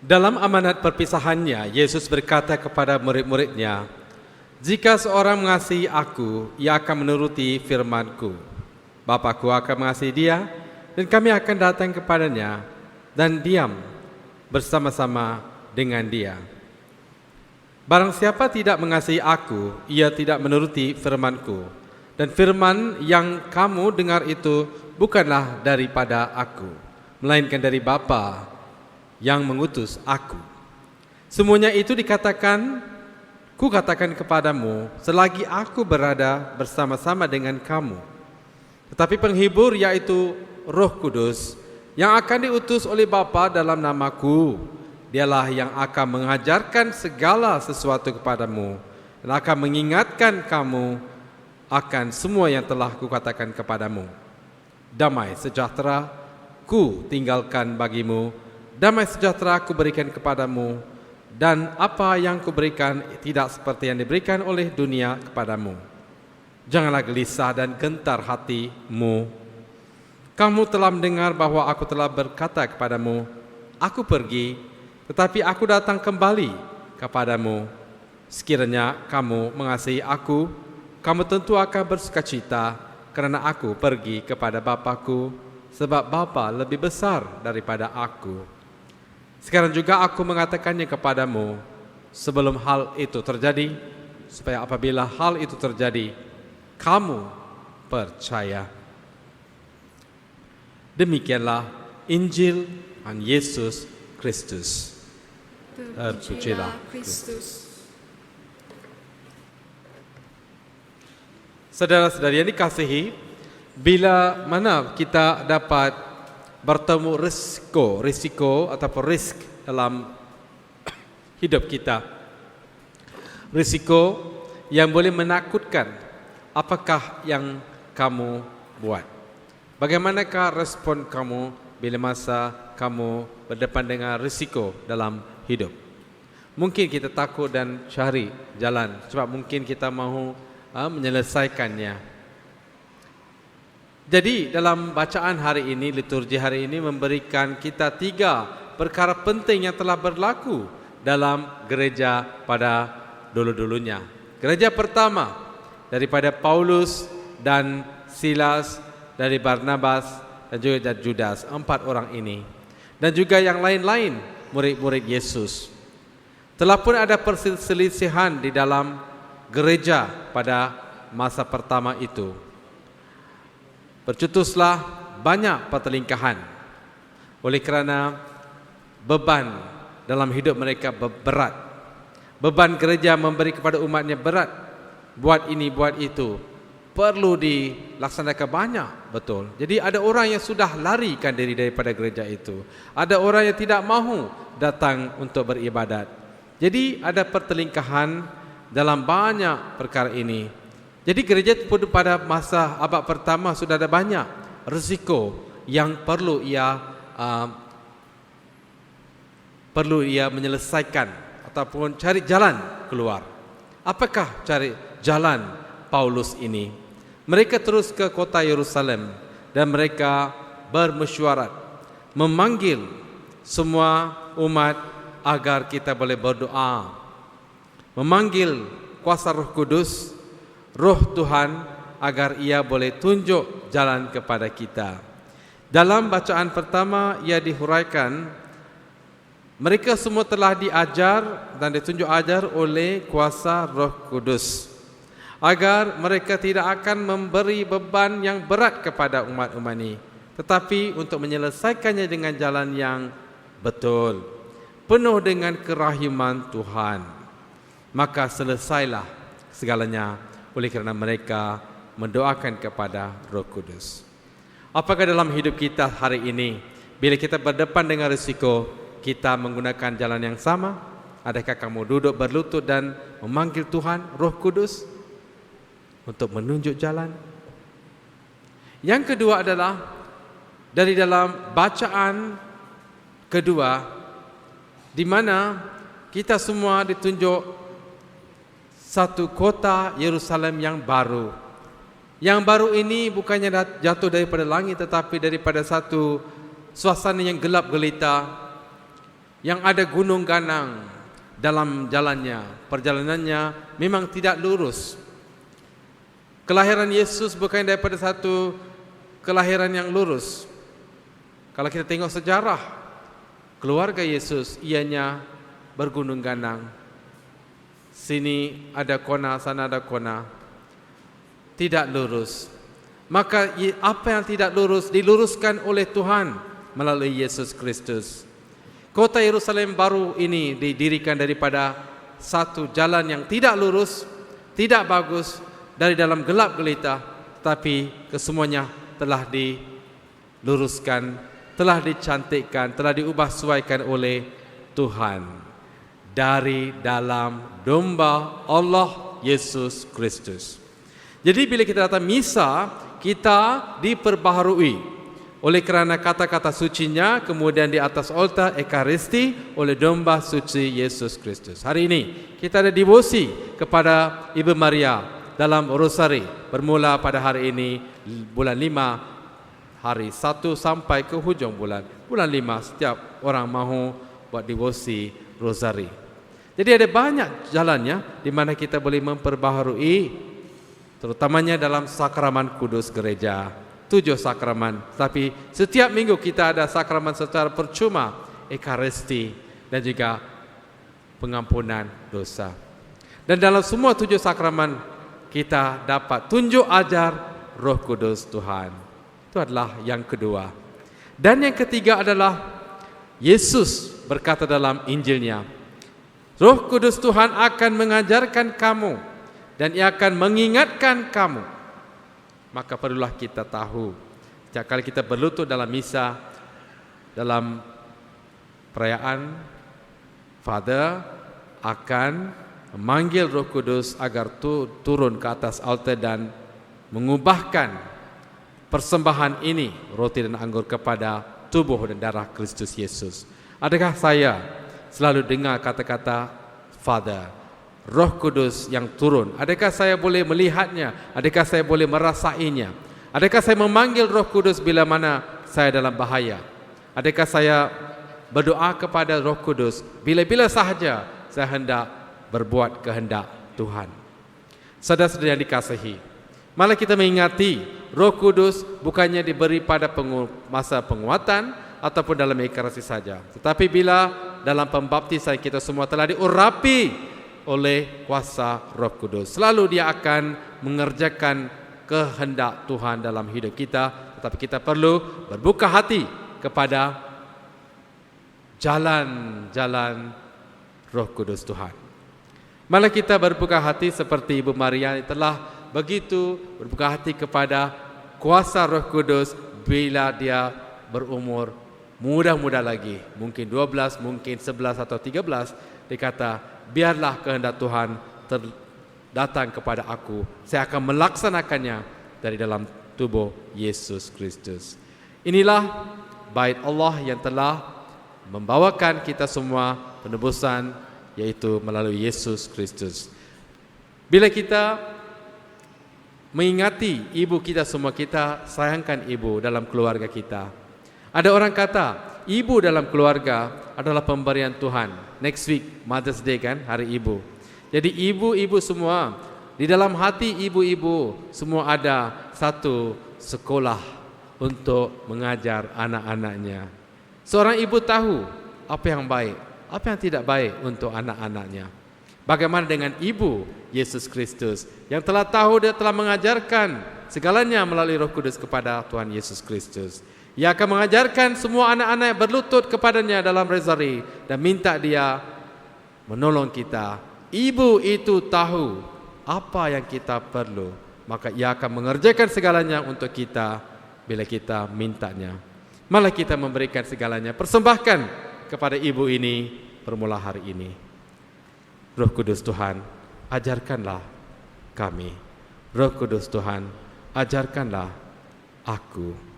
Dalam amanat perpisahannya, Yesus berkata kepada murid-muridnya, "Jika seorang mengasihi aku, ia akan menuruti firman-Ku. Bapa-Ku akan mengasihi dia, dan kami akan datang kepadanya dan diam bersama-sama dengan dia. Barang siapa tidak mengasihi aku, ia tidak menuruti firman-Ku. Dan firman yang kamu dengar itu bukanlah daripada aku, melainkan dari Bapa yang mengutus aku. Semuanya itu kukatakan kepadamu selagi aku berada bersama-sama dengan kamu. Tetapi penghibur, yaitu Roh Kudus, yang akan diutus oleh Bapa dalam namaku, dialah yang akan mengajarkan segala sesuatu kepadamu dan akan mengingatkan kamu akan semua yang telah kukatakan kepadamu. Damai sejahtera ku tinggalkan bagimu, damai sejahtera ku berikan kepadamu, dan apa yang kuberikan tidak seperti yang diberikan oleh dunia kepadamu. Janganlah gelisah dan gentar hatimu. Kamu telah mendengar bahwa aku telah berkata kepadamu, aku pergi, tetapi aku datang kembali kepadamu. Sekiranya kamu mengasihi aku, kamu tentu akan bersukacita, karena aku pergi kepada Bapa-Ku, sebab Bapa lebih besar daripada aku. Sekarang juga aku mengatakannya kepadamu sebelum hal itu terjadi, supaya apabila hal itu terjadi, kamu percaya." Demikianlah Injil Tuhan Yesus Kristus. Terpujilah Kristus. Saudara-saudari yang dikasihi, bila mana kita dapat bertemu risiko ataupun risk dalam hidup kita, risiko yang boleh menakutkan, apakah yang kamu buat? Bagaimanakah respon kamu bila masa kamu berdepan dengan risiko dalam hidup? Mungkin kita takut dan cari jalan, sebab mungkin kita mahu menyelesaikannya. Jadi dalam bacaan hari ini, liturgi hari ini memberikan kita 3 perkara penting yang telah berlaku dalam gereja pada dulu-dulunya. Gereja pertama daripada Paulus dan Silas, dari Barnabas dan juga Judas, 4 orang ini, dan juga yang lain-lain murid-murid Yesus. Telah pun ada perselisihan di dalam gereja pada masa pertama itu. Bercetuslah banyak pertelingkahan oleh kerana beban dalam hidup mereka berat. Beban gereja memberi kepada umatnya berat. Buat ini, buat itu, perlu dilaksanakan banyak, betul. Jadi ada orang yang sudah larikan diri daripada gereja itu. Ada orang yang tidak mahu datang untuk beribadat. Jadi ada pertelingkahan dalam banyak perkara ini. Jadi gereja pada masa abad pertama sudah ada banyak risiko yang perlu ia menyelesaikan ataupun cari jalan keluar. Apakah cari jalan Paulus ini? Mereka terus ke kota Yerusalem dan mereka bermesyuarat, memanggil semua umat agar kita boleh berdoa, memanggil kuasa Roh Kudus, Roh Tuhan, agar ia boleh tunjuk jalan kepada kita. Dalam bacaan pertama ia dihuraikan, mereka semua telah diajar dan ditunjuk ajar oleh kuasa Roh Kudus, agar mereka tidak akan memberi beban yang berat kepada umat-umat ini, tetapi untuk menyelesaikannya dengan jalan yang betul, penuh dengan kerahiman Tuhan. Maka selesailah segalanya oleh kerana mereka mendoakan kepada Roh Kudus. Apakah dalam hidup kita hari ini, bila kita berdepan dengan risiko, kita menggunakan jalan yang sama? Adakah kamu duduk berlutut dan memanggil Tuhan, Roh Kudus, untuk menunjuk jalan? Yang kedua adalah dari dalam bacaan kedua, di mana kita semua ditunjuk satu kota Yerusalem yang baru. Yang baru ini bukannya jatuh daripada langit, tetapi daripada satu suasana yang gelap gelita, yang ada gunung ganang dalam jalannya, perjalanannya memang tidak lurus. Kelahiran Yesus bukan daripada satu kelahiran yang lurus. Kalau kita tengok sejarah keluarga Yesus, ianya bergunung ganang. Sini ada kona, sana ada kona. Tidak lurus. Maka apa yang tidak lurus diluruskan oleh Tuhan melalui Yesus Kristus. Kota Yerusalem baru ini didirikan daripada satu jalan yang tidak lurus, tidak bagus, dari dalam gelap gelita, tapi kesemuanya telah diluruskan, telah dicantikkan, telah diubah sesuaikan oleh Tuhan dari dalam domba Allah Yesus Kristus. Jadi bila kita datang misa, kita diperbaharui oleh kerana kata-kata sucinya, kemudian di atas altar Ekaristi oleh domba suci Yesus Kristus. Hari ini kita ada devosi kepada Ibu Maria dalam Rosari, bermula pada hari ini bulan 5, hari 1 sampai ke hujung bulan 5, setiap orang mahu buat devosi Rosari. Jadi ada banyak jalannya di mana kita boleh memperbaharui, terutamanya dalam sakramen kudus gereja. 7 sakramen, tapi setiap minggu kita ada sakramen secara percuma, Ekaristi dan juga pengampunan dosa. Dan dalam semua 7 sakramen kita dapat tunjuk ajar Roh Kudus Tuhan. Itu adalah yang kedua. Dan yang ketiga adalah Yesus berkata dalam Injilnya, Roh Kudus Tuhan akan mengajarkan kamu dan Ia akan mengingatkan kamu. Maka perlulah kita tahu, setiap kali kita berlutut dalam misa, dalam perayaan, Father akan memanggil Roh Kudus agar turun ke atas altar dan mengubahkan persembahan ini, roti dan anggur, kepada tubuh dan darah Kristus Yesus. Adakah saya selalu dengar kata-kata Father, Roh Kudus yang turun? Adakah saya boleh melihatnya? Adakah saya boleh merasainya? Adakah saya memanggil Roh Kudus bila mana saya dalam bahaya? Adakah saya berdoa kepada Roh Kudus bila-bila sahaja saya hendak berbuat kehendak Tuhan? Saudara-saudara yang dikasihi, malah kita mengingati Roh Kudus bukannya diberi pada masa penguatan ataupun dalam Ekaristi saja, tetapi bila dalam pembaptisan kita semua telah diurapi oleh kuasa Roh Kudus. Selalu Dia akan mengerjakan kehendak Tuhan dalam hidup kita, tetapi kita perlu berbuka hati kepada jalan-jalan Roh Kudus Tuhan. Malah kita berbuka hati seperti Ibu Maria yang telah begitu berbuka hati kepada kuasa Roh Kudus bila dia berumur muda-muda lagi, mungkin 12, mungkin 11 atau 13, dikata, biarlah kehendak Tuhan datang kepada aku, saya akan melaksanakannya dari dalam tubuh Yesus Kristus. Inilah bait Allah yang telah membawakan kita semua penebusan, yaitu melalui Yesus Kristus. Bila kita mengingati ibu kita semua, kita sayangkan ibu dalam keluarga kita. Ada orang kata ibu dalam keluarga adalah pemberian Tuhan. Next week Mother's Day kan, hari ibu. Jadi ibu-ibu semua, di dalam hati ibu-ibu semua ada satu sekolah untuk mengajar anak-anaknya. Seorang ibu tahu apa yang baik, apa yang tidak baik untuk anak-anaknya. Bagaimana dengan ibu Yesus Kristus yang telah tahu, dia telah mengajarkan segalanya melalui Roh Kudus kepada Tuhan Yesus Kristus. Ia akan mengajarkan semua anak-anak berlutut kepadanya dalam Rosari dan minta dia menolong kita. Ibu itu tahu apa yang kita perlu, maka ia akan mengerjakan segalanya untuk kita bila kita mintanya. Malah kita memberikan segalanya, persembahkan kepada ibu ini bermula hari ini. Roh Kudus Tuhan, ajarkanlah kami. Roh Kudus Tuhan, ajarkanlah aku.